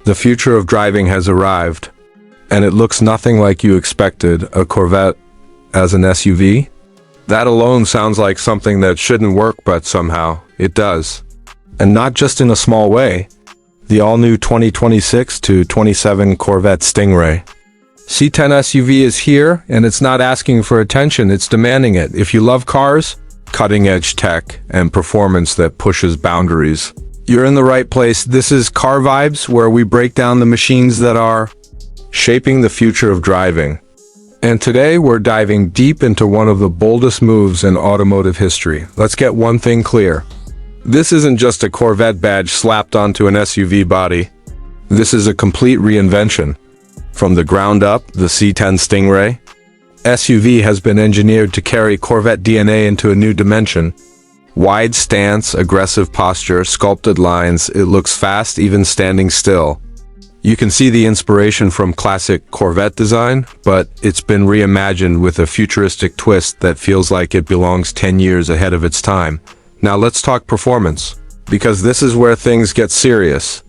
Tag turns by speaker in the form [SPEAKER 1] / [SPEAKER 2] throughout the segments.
[SPEAKER 1] The future of driving has arrived, and it looks nothing like you expected, a Corvette as an SUV? That alone sounds like something that shouldn't work, but somehow it does. And not just in a small way. The all-new 2026 to 27 Corvette Stingray C10 SUV is here, and it's not asking for attention, it's demanding it. If you love cars, cutting-edge tech, and performance that pushes boundaries, you're in the right place. This is Car Vibes, where we break down the machines that are shaping the future of driving. And today we're diving deep into one of the boldest moves in automotive history. Let's get one thing clear. This isn't just a Corvette badge slapped onto an SUV body. This is a complete reinvention. From the ground up, the C10 Stingray SUV has been engineered to carry Corvette DNA into a new dimension. Wide stance, aggressive posture, sculpted lines, it looks fast even standing still. You can see the inspiration from classic Corvette design, but it's been reimagined with a futuristic twist that feels like it belongs 10 years ahead of its time. Now let's talk performance, because this is where things get serious.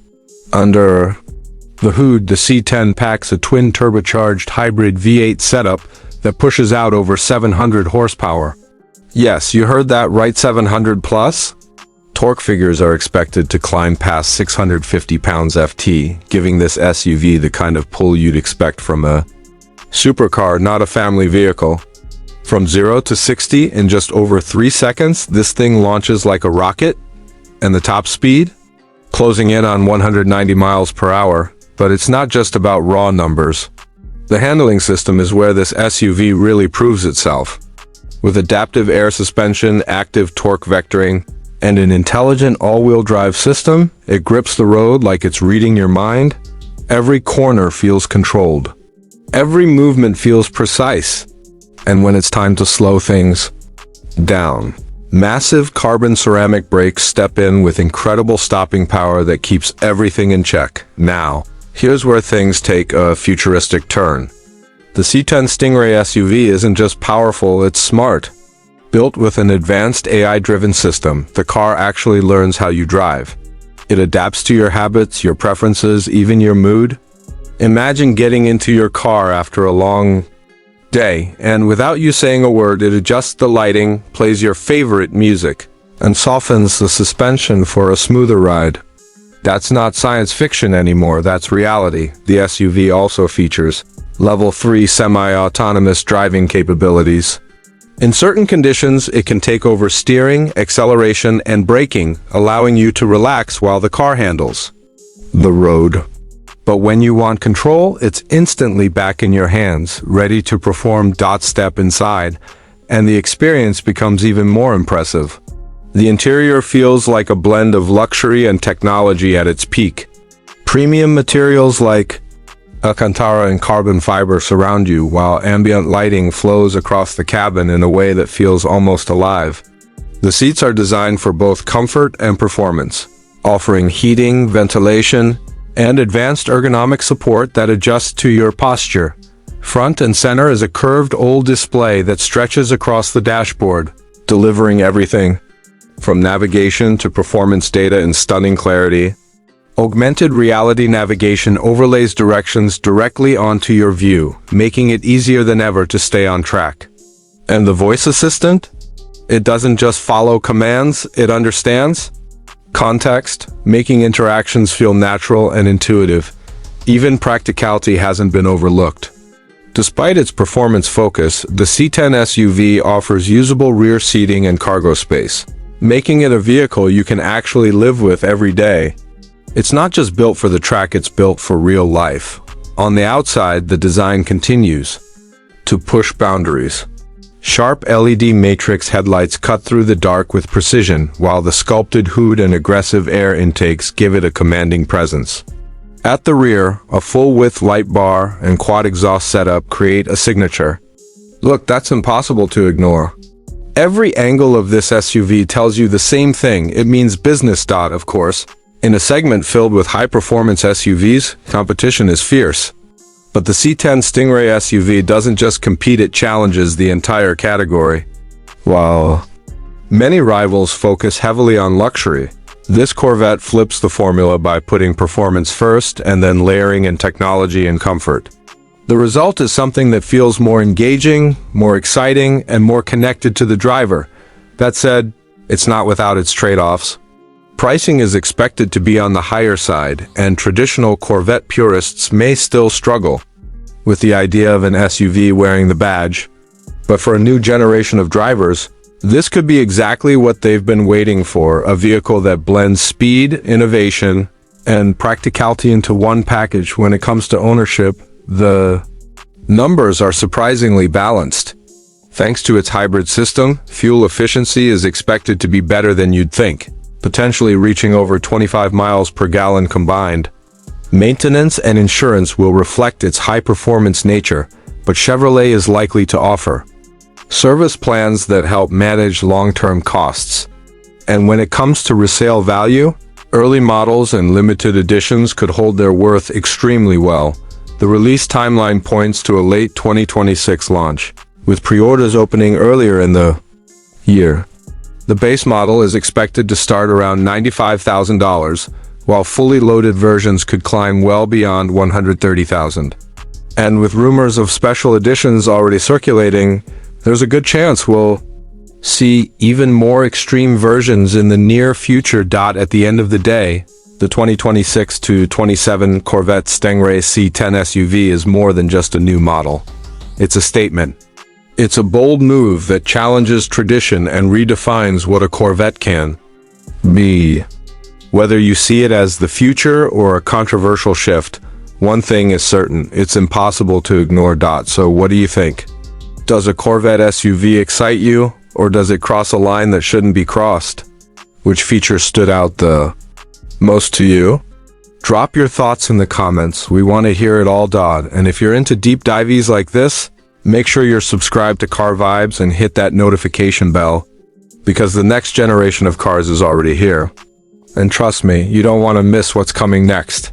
[SPEAKER 1] Under the hood, the C10 packs a twin turbocharged hybrid V8 setup that pushes out over 700 horsepower. Yes, you heard that right, 700 plus? Torque figures are expected to climb past 650 pounds FT, giving this SUV the kind of pull you'd expect from a supercar, not a family vehicle. From 0 to 60 in just over 3 seconds, this thing launches like a rocket, and the top speed? Closing in on 190 miles per hour. But it's not just about raw numbers. The handling system is where this SUV really proves itself. With adaptive air suspension, active torque vectoring, and an intelligent all-wheel drive system, it grips the road like it's reading your mind. Every corner feels controlled. Every movement feels precise. And when it's time to slow things down, massive carbon ceramic brakes step in with incredible stopping power that keeps everything in check. Now, here's where things take a futuristic turn. The C10 Stingray SUV isn't just powerful, it's smart. Built with an advanced AI-driven system, the car actually learns how you drive. It adapts to your habits, your preferences, even your mood. Imagine getting into your car after a long day, and without you saying a word, it adjusts the lighting, plays your favorite music, and softens the suspension for a smoother ride. That's not science fiction anymore, that's reality. The SUV also features Level 3 semi-autonomous driving capabilities. In certain conditions, it can take over steering, acceleration, and braking, allowing you to relax while the car handles the road. But when you want control, it's instantly back in your hands, ready to perform step inside, and the experience becomes even more impressive. The interior feels like a blend of luxury and technology at its peak. Premium materials like Alcantara and carbon fiber surround you, while ambient lighting flows across the cabin in a way that feels almost alive. The seats are designed for both comfort and performance, offering heating, ventilation, and advanced ergonomic support that adjusts to your posture. Front and center is a curved old display that stretches across the dashboard, delivering everything from navigation to performance data in stunning clarity. Augmented reality navigation overlays directions directly onto your view, making it easier than ever to stay on track. And the voice assistant? It doesn't just follow commands, it understands context, making interactions feel natural and intuitive. Even practicality hasn't been overlooked. Despite its performance focus, the C10 SUV offers usable rear seating and cargo space, making it a vehicle you can actually live with every day. It's not just built for the track, it's built for real life. On the outside, the design continues to push boundaries. Sharp LED matrix headlights cut through the dark with precision, while the sculpted hood and aggressive air intakes give it a commanding presence. At the rear, a full-width light bar and quad exhaust setup create a signature. Look, that's impossible to ignore. Every angle of this SUV tells you the same thing. It means business. Of course, in a segment filled with high-performance SUVs, competition is fierce. But the C10 Stingray SUV doesn't just compete, it challenges the entire category. While many rivals focus heavily on luxury, This Corvette flips the formula by putting performance first and then layering in technology and comfort. The result is something that feels more engaging, more exciting, and more connected to the driver. That said, it's not without its trade-offs. Pricing is expected to be on the higher side, and traditional Corvette purists may still struggle with the idea of an SUV wearing the badge. But for a new generation of drivers, this could be exactly what they've been waiting for, a vehicle that blends speed, innovation, and practicality into one package. When it comes to ownership, the numbers are surprisingly balanced. Thanks to its hybrid system, fuel efficiency is expected to be better than you'd think, potentially reaching over 25 miles per gallon combined. Maintenance and insurance will reflect its high-performance nature, but Chevrolet is likely to offer service plans that help manage long-term costs. And when it comes to resale value, early models and limited editions could hold their worth extremely well. The release timeline points to a late 2026 launch, with pre-orders opening earlier in the year. The base model is expected to start around $95,000, while fully loaded versions could climb well beyond $130,000. And with rumors of special editions already circulating, there's a good chance we'll see even more extreme versions in the near future. At the end of the day, the 2026 to 27 Corvette Stingray C10 SUV is more than just a new model. It's a statement. It's a bold move that challenges tradition and redefines what a Corvette can be. Whether you see it as the future or a controversial shift, one thing is certain: it's impossible to ignore. So what do you think? Does a Corvette SUV excite you, or does it cross a line that shouldn't be crossed? Which feature stood out the most to you? Drop your thoughts in the comments. We want to hear it all. And if you're into deep dives like this, make sure you're subscribed to Car Vibes and hit that notification bell, because the next generation of cars is already here. And trust me, you don't want to miss what's coming next.